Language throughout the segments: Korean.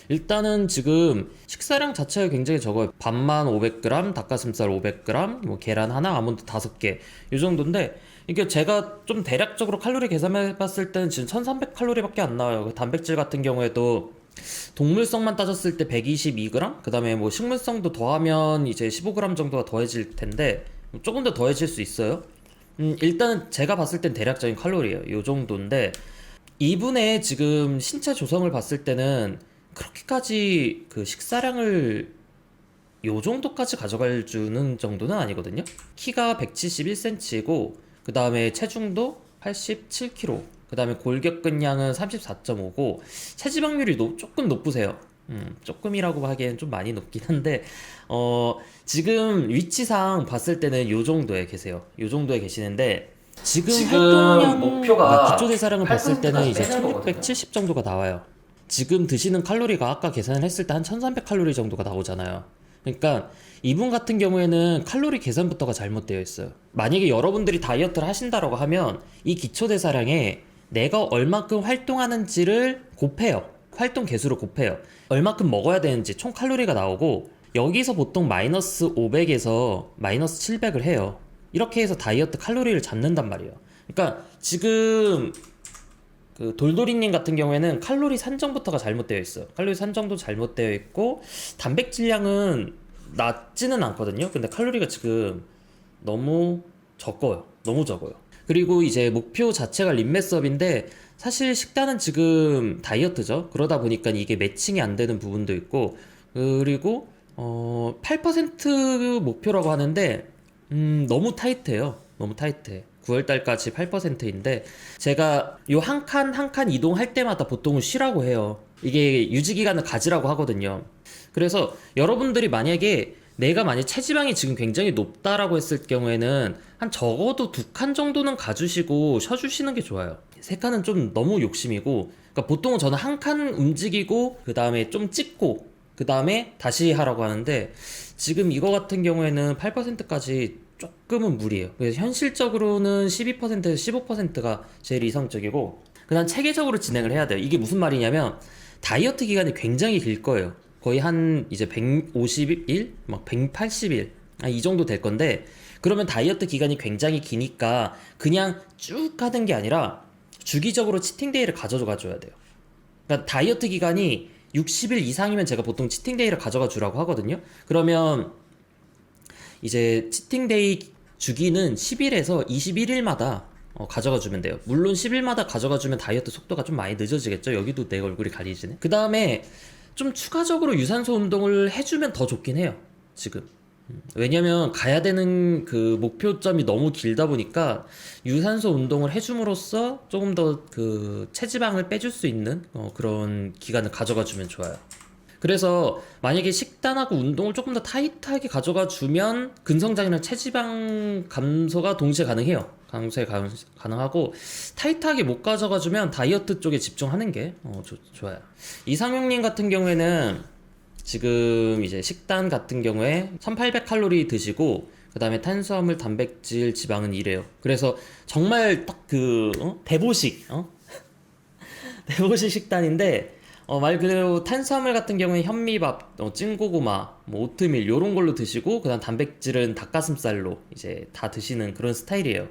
일단은 지금 식사량 자체가 굉장히 적어요. 밥만 500g, 닭가슴살 500g, 뭐 계란 하나, 아몬드 5개 이 정도인데, 이게 제가 좀 대략적으로 칼로리 계산해 봤을 때는 지금 1300칼로리밖에 안 나와요. 그 단백질 같은 경우에도 동물성만 따졌을 때 122g, 그 다음에 뭐 식물성도 더하면 이제 15g 정도가 더해질 텐데 조금 더 더해질 수 있어요. 일단은 제가 봤을 땐 대략적인 칼로리예요. 요 정도인데, 이분의 지금 신체 조성을 봤을 때는 그렇게까지 그 식사량을 요 정도까지 가져갈 주는 정도는 아니거든요. 키가 171cm이고, 그 다음에 체중도 87kg, 그 다음에 골격근량은 34.5고, 체지방률이 조금 높으세요. 조금이라고 하기엔 좀 많이 높긴 한데, 지금 위치상 봤을 때는 요 정도에 계세요. 요 정도에 계시는데, 지금 활동량, 목표가 그러니까 기초대사량을 봤을 때는 8%까지 이제 빼는 거거든요. 1670 정도가 나와요. 지금 드시는 칼로리가 아까 계산을 했을 때 한 1300칼로리 정도가 나오잖아요. 그러니까 이분 같은 경우에는 칼로리 계산부터가 잘못되어 있어요. 만약에 여러분들이 다이어트를 하신다라고 하면 이 기초대사량에 내가 얼마큼 활동하는지를 곱해요. 활동 개수를 곱해요. 얼마큼 먹어야 되는지 총 칼로리가 나오고, 여기서 보통 마이너스 500에서 마이너스 700을 해요. 이렇게 해서 다이어트 칼로리를 잡는단 말이에요. 그러니까 지금 그 돌돌이님 같은 경우에는 칼로리 산정부터가 잘못되어 있어요. 칼로리 산정도 잘못되어 있고, 단백질량은 낮지는 않거든요. 근데 칼로리가 지금 너무 적어요. 너무 적어요. 그리고 이제 목표 자체가 림매스업인데, 사실 식단은 지금 다이어트죠. 그러다 보니까 이게 매칭이 안 되는 부분도 있고, 그리고 8% 목표라고 하는데, 너무 타이트해요. 너무 타이트해. 9월달까지 8%인데, 제가 요 한 칸 한 칸 이동할 때마다 보통은 쉬라고 해요. 이게 유지기간을 가지라고 하거든요. 그래서 여러분들이 만약에 내가 만약 체지방이 지금 굉장히 높다라고 했을 경우에는 한 적어도 2칸 정도는 가주시고 쉬어주시는 게 좋아요. 3칸은 좀 너무 욕심이고, 그러니까 보통은 저는 한 칸 움직이고 그 다음에 좀 찍고 그 다음에 다시 하라고 하는데, 지금 이거 같은 경우에는 8%까지 조금은 무리예요. 그래서 현실적으로는 12%에서 15%가 제일 이상적이고, 그다음 체계적으로 진행을 해야 돼요. 이게 무슨 말이냐면, 다이어트 기간이 굉장히 길 거예요. 거의 한 이제 150일, 막 180일, 이 정도 될 건데, 그러면 다이어트 기간이 굉장히 기니까 그냥 쭉 하는 게 아니라 주기적으로 치팅데이를 가져가 줘야 돼요. 그러니까 다이어트 기간이 60일 이상이면 제가 보통 치팅데이를 가져가 주라고 하거든요. 그러면 이제 치팅데이 주기는 10일에서 21일마다 가져가 주면 돼요. 물론 10일마다 가져가 주면 다이어트 속도가 좀 많이 늦어지겠죠. 여기도 내 얼굴이 가리지네. 그 다음에 좀 추가적으로 유산소 운동을 해주면 더 좋긴 해요. 지금. 왜냐면 가야 되는 그 목표점이 너무 길다 보니까 유산소 운동을 해줌으로써 조금 더 그 체지방을 빼줄 수 있는 그런 기간을 가져가 주면 좋아요. 그래서 만약에 식단하고 운동을 조금 더 타이트하게 가져가 주면 근성장이랑 체지방 감소가 동시에 가능해요. 가능하고, 타이트하게 못 가져가 주면 다이어트 쪽에 집중하는 게 좋아요. 이상용님 같은 경우에는 지금 이제 식단 같은 경우에 1800칼로리 드시고, 그 다음에 탄수화물, 단백질, 지방은 이래요. 그래서 정말 딱 그 대보식 대보식 식단인데, 말 그대로 탄수화물 같은 경우에 현미밥, 찐고구마, 뭐 오트밀 요런 걸로 드시고, 그다음 단백질은 닭가슴살로 이제 다 드시는 그런 스타일이에요.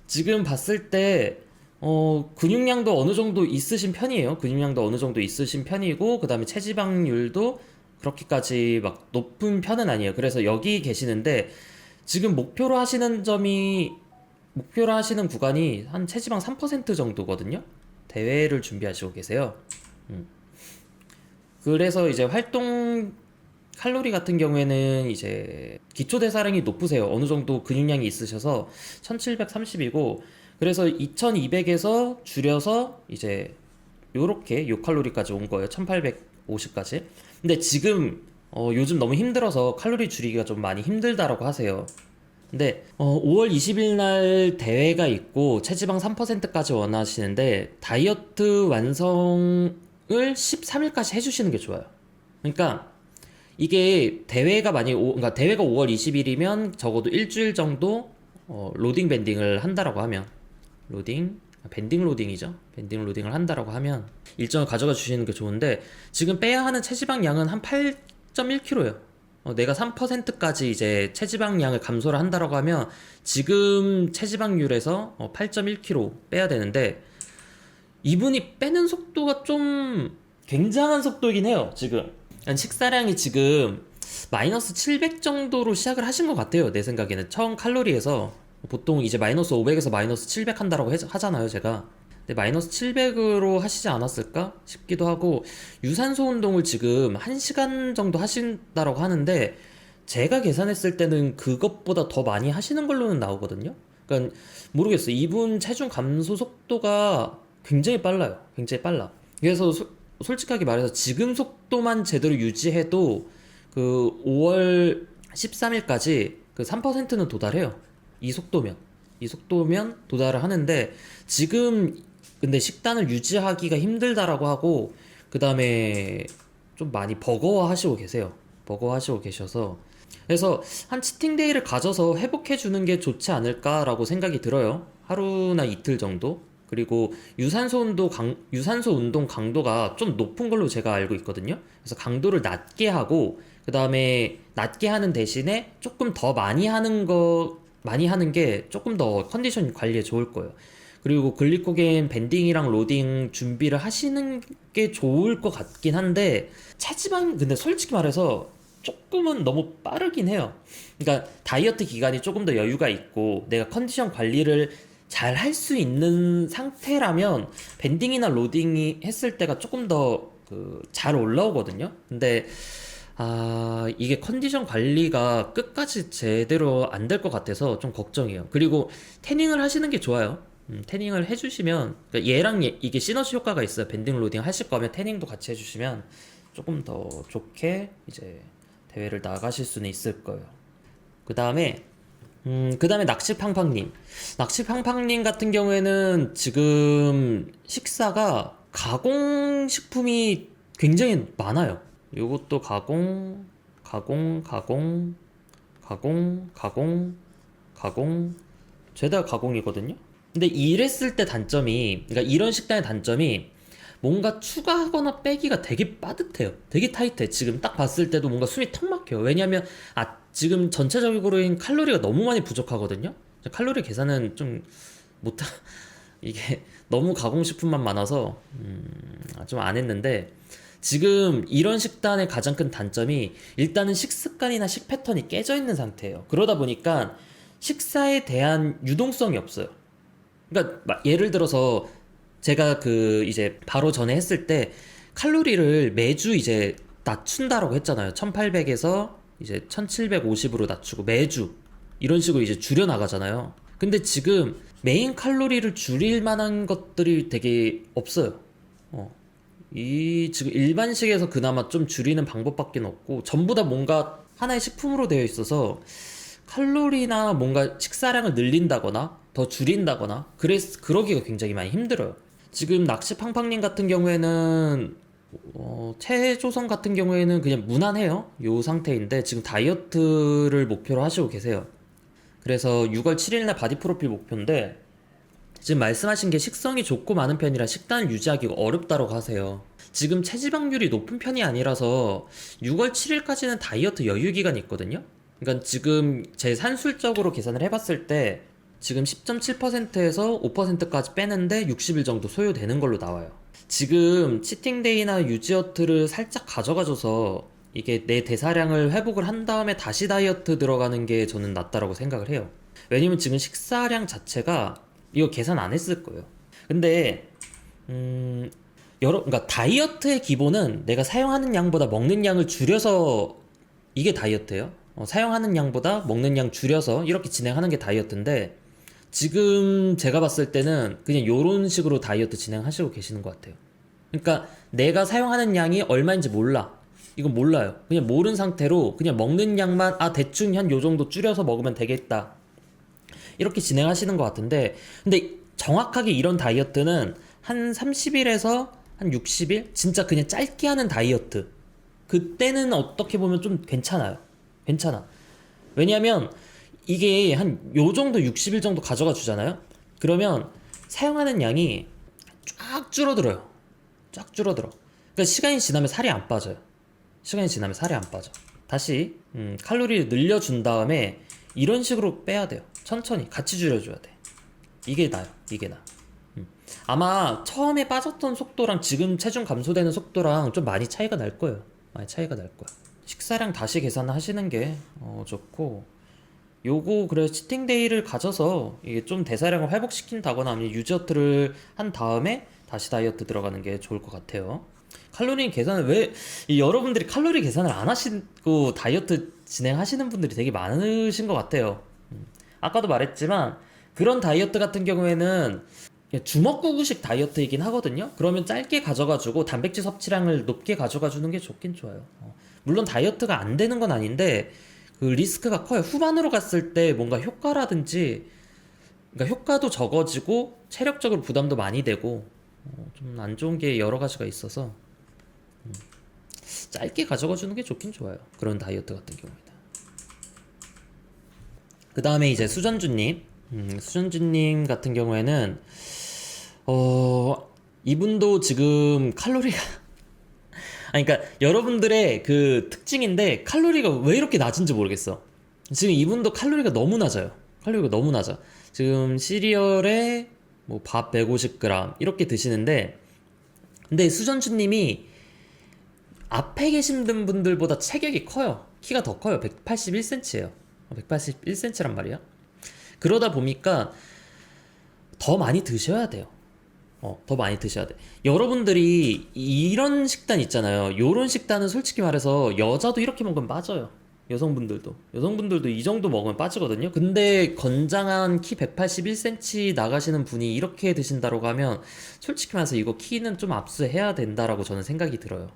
지금 봤을 때 근육량도 어느 정도 있으신 편이에요. 근육량도 어느 정도 있으신 편이고, 그다음에 체지방률도 그렇게까지 막 높은 편은 아니에요. 그래서 여기 계시는데, 지금 목표로 하시는 구간이 한 체지방 3% 정도거든요. 대회를 준비하시고 계세요. 그래서 이제 활동 칼로리 같은 경우에는 이제 기초 대사량이 높으세요. 어느 정도 근육량이 있으셔서 1730이고, 그래서 2200에서 줄여서 이제 요렇게 요 칼로리까지 온 거예요. 1850까지. 근데 지금 요즘 너무 힘들어서 칼로리 줄이기가 좀 많이 힘들다라고 하세요. 근데 5월 20일 날 대회가 있고 체지방 3%까지 원하시는데, 다이어트 완성을 13일까지 해주시는 게 좋아요. 그러니까 이게 대회가 그러니까 대회가 5월 20일이면 적어도 일주일 정도 로딩 밴딩을 한다라고 하면, 로딩 밴딩 로딩이죠. 밴딩 로딩을 한다라고 하면 일정을 가져가 주시는 게 좋은데, 지금 빼야 하는 체지방 양은 한 8.1kg예요. 내가 3%까지 이제 체지방량을 감소를 한다라고 하면 지금 체지방률에서 8.1kg 빼야 되는데, 이분이 빼는 속도가 좀 굉장한 속도이긴 해요. 지금 식사량이 지금 마이너스 700 정도로 시작을 하신 것 같아요. 내 생각에는 처음 칼로리에서 보통 이제 마이너스 500에서 마이너스 700 한다라고 하잖아요, 제가. 근데 마이너스 700으로 하시지 않았을까 싶기도 하고, 유산소 운동을 지금 1시간 정도 하신다라고 하는데, 제가 계산했을 때는 그것보다 더 많이 하시는 걸로는 나오거든요. 그러니까 모르겠어요. 이분 체중 감소 속도가 굉장히 빨라요. 굉장히 빨라. 그래서 솔직하게 말해서 지금 속도만 제대로 유지해도 그 5월 13일까지 그 3%는 도달해요. 이 속도면 도달을 하는데, 지금 근데 식단을 유지하기가 힘들다라고 하고, 그 다음에 좀 많이 버거워하시고 계세요. 버거워하시고 계셔서, 그래서 한 치팅데이를 가져서 회복해 주는 게 좋지 않을까라고 생각이 들어요. 하루나 이틀 정도. 그리고 유산소 운동 강도가 좀 높은 걸로 제가 알고 있거든요. 그래서 강도를 낮게 하고, 그 다음에 낮게 하는 대신에 조금 더 많이 하는 게 조금 더 컨디션 관리에 좋을 거예요. 그리고 글리코겐 밴딩이랑 로딩 준비를 하시는 게 좋을 것 같긴 한데, 근데 솔직히 말해서 조금은 너무 빠르긴 해요. 그러니까 다이어트 기간이 조금 더 여유가 있고 내가 컨디션 관리를 잘 할 수 있는 상태라면 밴딩이나 로딩이 했을 때가 조금 더 잘 올라오거든요. 근데 이게 컨디션 관리가 끝까지 제대로 안 될 것 같아서 좀 걱정이에요. 그리고 태닝을 하시는 게 좋아요. 태닝을 해주시면, 그러니까 얘랑 이게 시너지 효과가 있어요. 밴딩 로딩 하실 거면 태닝도 같이 해주시면 조금 더 좋게 이제 대회를 나가실 수는 있을 거예요. 그 다음에 낚시팡팡님 같은 경우에는 지금 식사가 가공식품이 굉장히 많아요. 요것도 가공, 죄다 가공이거든요. 근데 그러니까 이런 식단의 단점이 뭔가 추가하거나 빼기가 되게 빠듯해요. 되게 타이트해. 지금 딱 봤을 때도 뭔가 숨이 턱 막혀요. 왜냐면 지금 전체적으로인 칼로리가 너무 많이 부족하거든요. 칼로리 계산은 좀 못하 이게 너무 가공식품만 많아서 좀 안 했는데, 지금 이런 식단의 가장 큰 단점이 일단은 식습관이나 식패턴이 깨져 있는 상태예요. 그러다 보니까 식사에 대한 유동성이 없어요. 그러니까 예를 들어서 제가 이제 바로 전에 했을 때 칼로리를 매주 이제 낮춘다라고 했잖아요. 1800에서 이제 1750으로 낮추고 매주 이런 식으로 이제 줄여 나가잖아요. 근데 지금 메인 칼로리를 줄일 만한 것들이 되게 없어요. 지금 일반식에서 그나마 좀 줄이는 방법밖에 없고, 전부 다 뭔가 하나의 식품으로 되어 있어서 칼로리나 뭔가 식사량을 늘린다거나 더 줄인다거나 그러기가 굉장히 많이 힘들어요. 지금 낚시팡팡님 같은 경우에는 체조선 같은 경우에는 그냥 무난해요. 요 상태인데 지금 다이어트를 목표로 하시고 계세요. 그래서 6월 7일날 바디 프로필 목표인데, 지금 말씀하신 게 식성이 좋고 많은 편이라 식단을 유지하기가 어렵다고 하세요. 지금 체지방률이 높은 편이 아니라서 6월 7일까지는 다이어트 여유 기간이 있거든요. 그러니까 지금 제 산술적으로 계산을 해봤을 때 지금 10.7%에서 5%까지 빼는데 60일 정도 소요되는 걸로 나와요. 지금 치팅데이나 유지어트를 살짝 가져가줘서 이게 내 대사량을 회복을 한 다음에 다시 다이어트 들어가는 게 저는 낫다라고 생각을 해요. 왜냐면 지금 식사량 자체가 이거 계산 안 했을 거예요. 근데 그러니까 다이어트의 기본은 내가 사용하는 양보다 먹는 양을 줄여서, 이게 다이어트예요. 사용하는 양보다 먹는 양 줄여서 이렇게 진행하는 게 다이어트인데, 지금 제가 봤을 때는 그냥 요런 식으로 다이어트 진행하시고 계시는 것 같아요. 그러니까 내가 사용하는 양이 얼마인지 몰라. 이건 몰라요. 그냥 모른 상태로 그냥 먹는 양만 대충 한 요 정도 줄여서 먹으면 되겠다, 이렇게 진행하시는 것 같은데, 근데 정확하게 이런 다이어트는 한 30일에서 한 60일? 진짜 그냥 짧게 하는 다이어트, 그때는 어떻게 보면 좀 괜찮아. 왜냐면 이게 한 요 정도 60일 정도 가져가 주잖아요. 그러면 사용하는 양이 쫙 줄어들어요. 쫙 줄어들어. 그러니까 시간이 지나면 살이 안 빠져요. 시간이 지나면 살이 안 빠져. 다시 칼로리를 늘려준 다음에 이런 식으로 빼야 돼요. 천천히 같이 줄여줘야 돼. 이게 나요. 이게 나. 아마 처음에 빠졌던 속도랑 지금 체중 감소되는 속도랑 좀 많이 차이가 날 거예요. 많이 차이가 날 거야. 식사량 다시 계산하시는 게 좋고, 요거 그래 치팅데이를 가져서 이게 좀 대사량을 회복시킨다거나 아니면 유지어트를 한 다음에 다시 다이어트 들어가는 게 좋을 것 같아요. 칼로리 계산을 왜 여러분들이 칼로리 계산을 안 하시고 다이어트 진행하시는 분들이 되게 많으신 것 같아요. 아까도 말했지만 그런 다이어트 같은 경우에는 주먹구구식 다이어트이긴 하거든요. 그러면 짧게 가져가지고 단백질 섭취량을 높게 가져가 주는 게 좋긴 좋아요. 물론 다이어트가 안 되는 건 아닌데 그 리스크가 커요. 후반으로 갔을 때 뭔가 효과라든지, 그러니까 효과도 적어지고 체력적으로 부담도 많이 되고 좀 안 좋은 게 여러 가지가 있어서 짧게 가져가 주는 게 좋긴 좋아요. 그런 다이어트 같은 경우에는. 그 다음에 이제 수전주님, 수전주님 같은 경우에는 이분도 지금 칼로리가 아니, 그러니까 여러분들의 그 특징인데 칼로리가 왜 이렇게 낮은지 모르겠어. 지금 이분도 칼로리가 너무 낮아요. 칼로리가 너무 낮아. 지금 시리얼에 뭐 밥 150g 이렇게 드시는데, 근데 수전주님이 앞에 계신 분들보다 체격이 커요. 키가 더 커요. 181cm예요. 181cm란 말이야. 그러다 보니까 더 많이 드셔야 돼요. 더 많이 드셔야 돼. 여러분들이 이런 식단 있잖아요. 요런 식단은 솔직히 말해서 여자도 이렇게 먹으면 빠져요. 여성분들도 이 정도 먹으면 빠지거든요. 근데 건장한 키 181cm 나가시는 분이 이렇게 드신다고 하면 솔직히 말해서 이거 키는 좀 압수해야 된다라고 저는 생각이 들어요.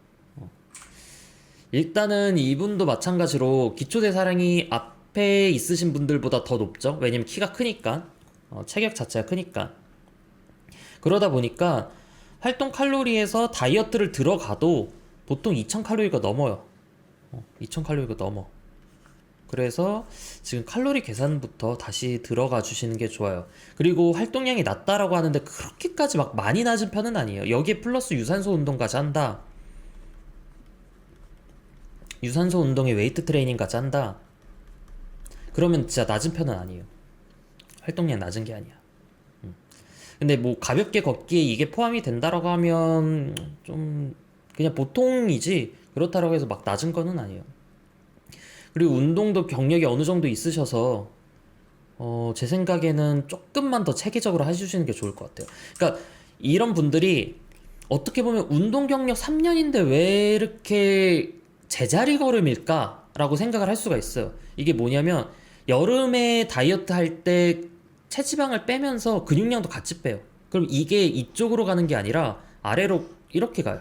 일단은 이분도 마찬가지로 기초대사량이 앞에 있으신 분들보다 더 높죠. 왜냐면 키가 크니까, 체격 자체가 크니까. 그러다 보니까 활동 칼로리에서 다이어트를 들어가도 보통 2000칼로리가 넘어요. 2000칼로리가 넘어. 그래서 지금 칼로리 계산부터 다시 들어가 주시는 게 좋아요. 그리고 활동량이 낮다라고 하는데 그렇게까지 막 많이 낮은 편은 아니에요. 여기에 플러스 유산소 운동까지 한다. 유산소 운동에 웨이트 트레이닝까지 한다. 그러면 진짜 낮은 편은 아니에요. 활동량 낮은 게 아니야. 근데 뭐 가볍게 걷기에 이게 포함이 된다라고 하면 좀 그냥 보통이지 그렇다라고 해서 막 낮은 거는 아니에요. 그리고 운동도 경력이 어느 정도 있으셔서 제 생각에는 조금만 더 체계적으로 해주시는 게 좋을 것 같아요. 그러니까 이런 분들이 어떻게 보면 운동 경력 3년인데 왜 이렇게 제자리 걸음일까? 라고 생각을 할 수가 있어요. 이게 뭐냐면 여름에 다이어트 할 때 체지방을 빼면서 근육량도 같이 빼요. 그럼 이게 이쪽으로 가는 게 아니라 아래로 이렇게 가요.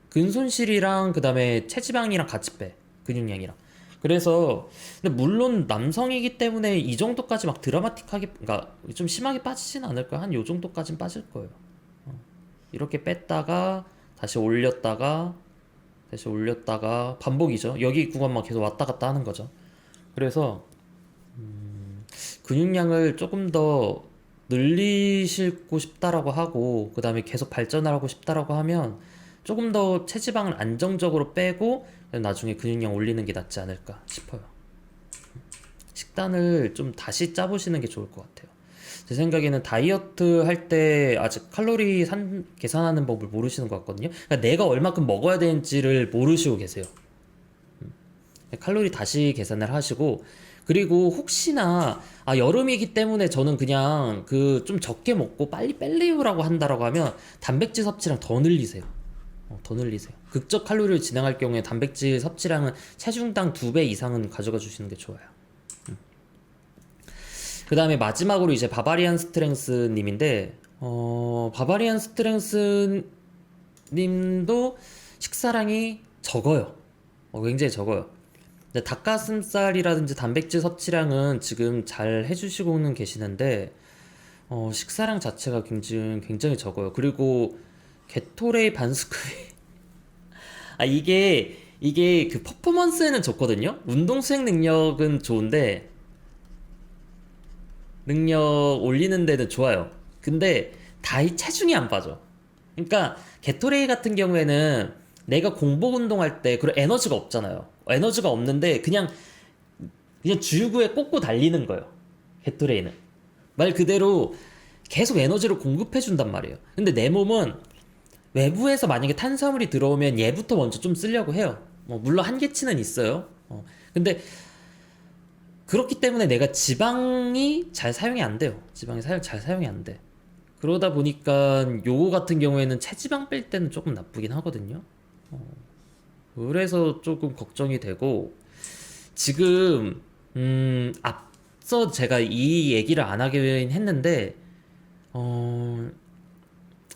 근손실이랑 그 다음에 체지방이랑 같이 빼. 근육량이랑. 그래서 근데 물론 남성이기 때문에 이 정도까지 막 드라마틱하게, 그러니까 좀 심하게 빠지진 않을 거야. 한 요 정도까진 빠질 거예요. 이렇게 뺐다가 다시 올렸다가 다시 올렸다가 반복이죠. 여기 구간만 계속 왔다 갔다 하는 거죠. 그래서 근육량을 조금 더 늘리시고 싶다라고 하고 그 다음에 계속 발전을 하고 싶다라고 하면 조금 더 체지방을 안정적으로 빼고 나중에 근육량 올리는 게 낫지 않을까 싶어요. 식단을 좀 다시 짜보시는 게 좋을 것 같아요. 제 생각에는 다이어트 할 때 아직 칼로리 계산하는 법을 모르시는 것 같거든요. 그러니까 내가 얼마큼 먹어야 되는지를 모르시고 계세요. 칼로리 다시 계산을 하시고, 그리고 혹시나 여름이기 때문에 저는 그냥 그 좀 적게 먹고 빨리 뺄래요라고 한다라고 하면 단백질 섭취량 더 늘리세요. 더 늘리세요. 극적 칼로리를 진행할 경우에 단백질 섭취량은 체중당 2배 이상은 가져가 주시는 게 좋아요. 그 다음에 마지막으로 이제 바바리안 스트렝스 님인데, 바바리안 스트렝스 님도 식사량이 적어요. 굉장히 적어요. 닭가슴살이라든지 단백질 섭취량은 지금 잘 해주시고는 계시는데, 식사량 자체가 굉장히 적어요. 그리고 게토레이 반스쿠이 이게 그 퍼포먼스에는 좋거든요. 운동 수행 능력은 좋은데 능력 올리는 데는 좋아요. 근데 다이 체중이 안 빠져. 그러니까 게토레이 같은 경우에는 내가 공복 운동할 때 그런 에너지가 없잖아요. 에너지가 없는데 그냥 주유구에 꽂고 달리는 거예요. 게토레이는 말 그대로 계속 에너지를 공급해 준단 말이에요. 근데 내 몸은 외부에서 만약에 탄수화물이 들어오면 얘부터 먼저 좀 쓰려고 해요. 물론 한계치는 있어요. 근데 그렇기 때문에 내가 지방이 잘 사용이 안 돼요. 지방이 잘 사용이 안 돼. 그러다 보니까 요거 같은 경우에는 체지방 뺄 때는 조금 나쁘긴 하거든요. 그래서 조금 걱정이 되고 지금 앞서 제가 이 얘기를 안 하긴 했는데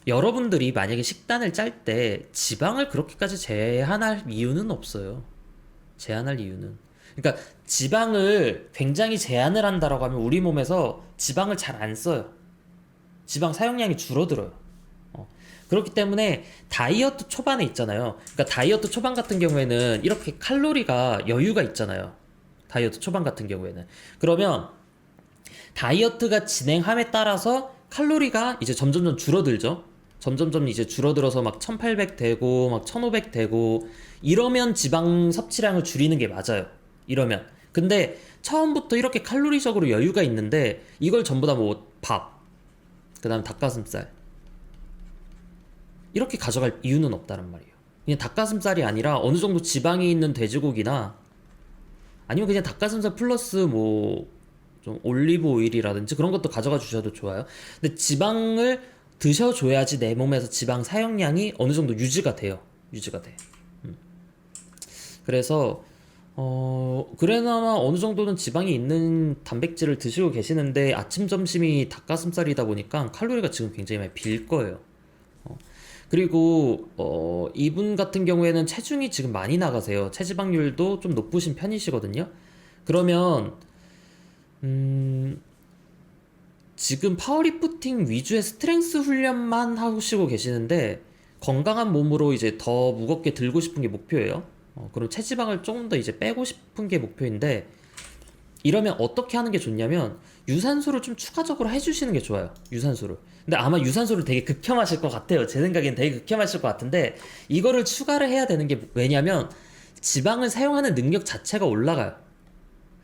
여러분들이 만약에 식단을 짤 때 지방을 그렇게까지 제한할 이유는 없어요. 제한할 이유는. 그러니까 지방을 굉장히 제한을 한다라고 하면 우리 몸에서 지방을 잘 안 써요. 지방 사용량이 줄어들어요. 그렇기 때문에 다이어트 초반에 있잖아요. 그러니까 다이어트 초반 같은 경우에는 이렇게 칼로리가 여유가 있잖아요. 다이어트 초반 같은 경우에는. 그러면 다이어트가 진행함에 따라서 칼로리가 이제 점점점 줄어들죠. 점점점 이제 줄어들어서 막 1800 되고 막 1500 되고 이러면 지방 섭취량을 줄이는 게 맞아요. 이러면. 근데 처음부터 이렇게 칼로리적으로 여유가 있는데 이걸 전부 다 뭐 밥, 그 다음 닭가슴살 이렇게 가져갈 이유는 없다는 말이에요. 그냥 닭가슴살이 아니라 어느 정도 지방이 있는 돼지고기나 아니면 그냥 닭가슴살 플러스 뭐 좀 올리브 오일이라든지 그런 것도 가져가 주셔도 좋아요. 근데 지방을 드셔줘야지 내 몸에서 지방 사용량이 어느 정도 유지가 돼요. 유지가 돼. 그래서 그래나마 어느 정도는 지방이 있는 단백질을 드시고 계시는데 아침 점심이 닭가슴살이다 보니까 칼로리가 지금 굉장히 많이 빌 거예요. 그리고 이분 같은 경우에는 체중이 지금 많이 나가세요. 체지방률도 좀 높으신 편이시거든요. 그러면 지금 파워리프팅 위주의 스트렝스 훈련만 하시고 계시는데 건강한 몸으로 이제 더 무겁게 들고 싶은 게 목표예요. 그럼 체지방을 조금 더 이제 빼고 싶은 게 목표인데 이러면 어떻게 하는 게 좋냐면 유산소를 좀 추가적으로 해주시는 게 좋아요. 유산소를. 근데 아마 유산소를 되게 극혐하실 것 같아요. 제 생각엔 되게 극혐하실 것 같은데 이거를 추가를 해야 되는 게 왜냐면 지방을 사용하는 능력 자체가 올라가요.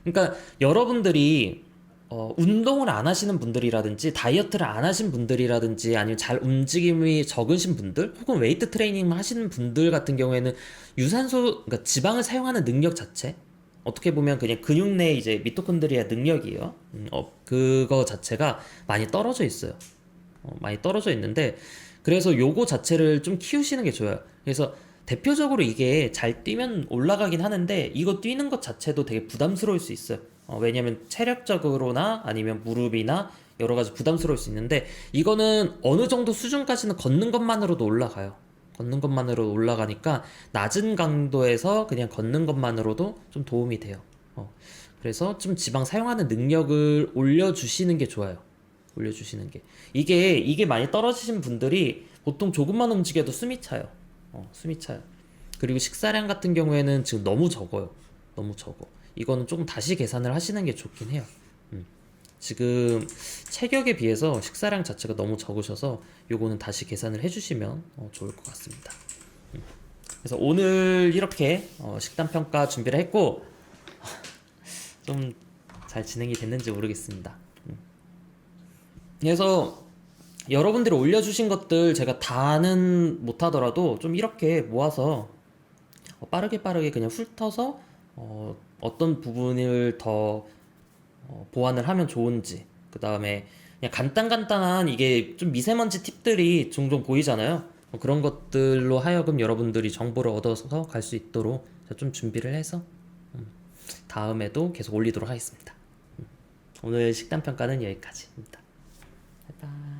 그러니까 여러분들이 운동을 안 하시는 분들이라든지 다이어트를 안 하신 분들이라든지 아니면 잘 움직임이 적으신 분들 혹은 웨이트 트레이닝 하시는 분들 같은 경우에는 유산소 그러니까 지방을 사용하는 능력 자체 어떻게 보면 그냥 근육 내 이제 미토콘드리아 능력이에요. 그거 자체가 많이 떨어져 있어요. 많이 떨어져 있는데 그래서 요거 자체를 좀 키우시는 게 좋아요. 그래서 대표적으로 이게 잘 뛰면 올라가긴 하는데 이거 뛰는 것 자체도 되게 부담스러울 수 있어요. 왜냐면 체력적으로나 아니면 무릎이나 여러 가지 부담스러울 수 있는데 이거는 어느 정도 수준까지는 걷는 것만으로도 올라가요. 걷는 것만으로 올라가니까 낮은 강도에서 그냥 걷는 것만으로도 좀 도움이 돼요. 그래서 좀 지방 사용하는 능력을 올려주시는 게 좋아요. 올려주시는 게 이게 많이 떨어지신 분들이 보통 조금만 움직여도 숨이 차요. 숨이 차요. 그리고 식사량 같은 경우에는 지금 너무 적어요. 너무 적어. 이거는 조금 다시 계산을 하시는 게 좋긴 해요. 지금 체격에 비해서 식사량 자체가 너무 적으셔서 요거는 다시 계산을 해주시면 좋을 것 같습니다. 그래서 오늘 이렇게 식단 평가 준비를 했고 좀 잘 진행이 됐는지 모르겠습니다. 그래서 여러분들이 올려주신 것들 제가 다는 못하더라도 좀 이렇게 모아서 빠르게 그냥 훑어서 어떤 부분을 더 보완을 하면 좋은지 그 다음에 그냥 간단한 이게 좀 미세먼지 팁들이 종종 보이잖아요. 그런 것들로 하여금 여러분들이 정보를 얻어서 갈 수 있도록 제가 좀 준비를 해서 다음에도 계속 올리도록 하겠습니다. 오늘 식단 평가는 여기까지입니다. 바이바이.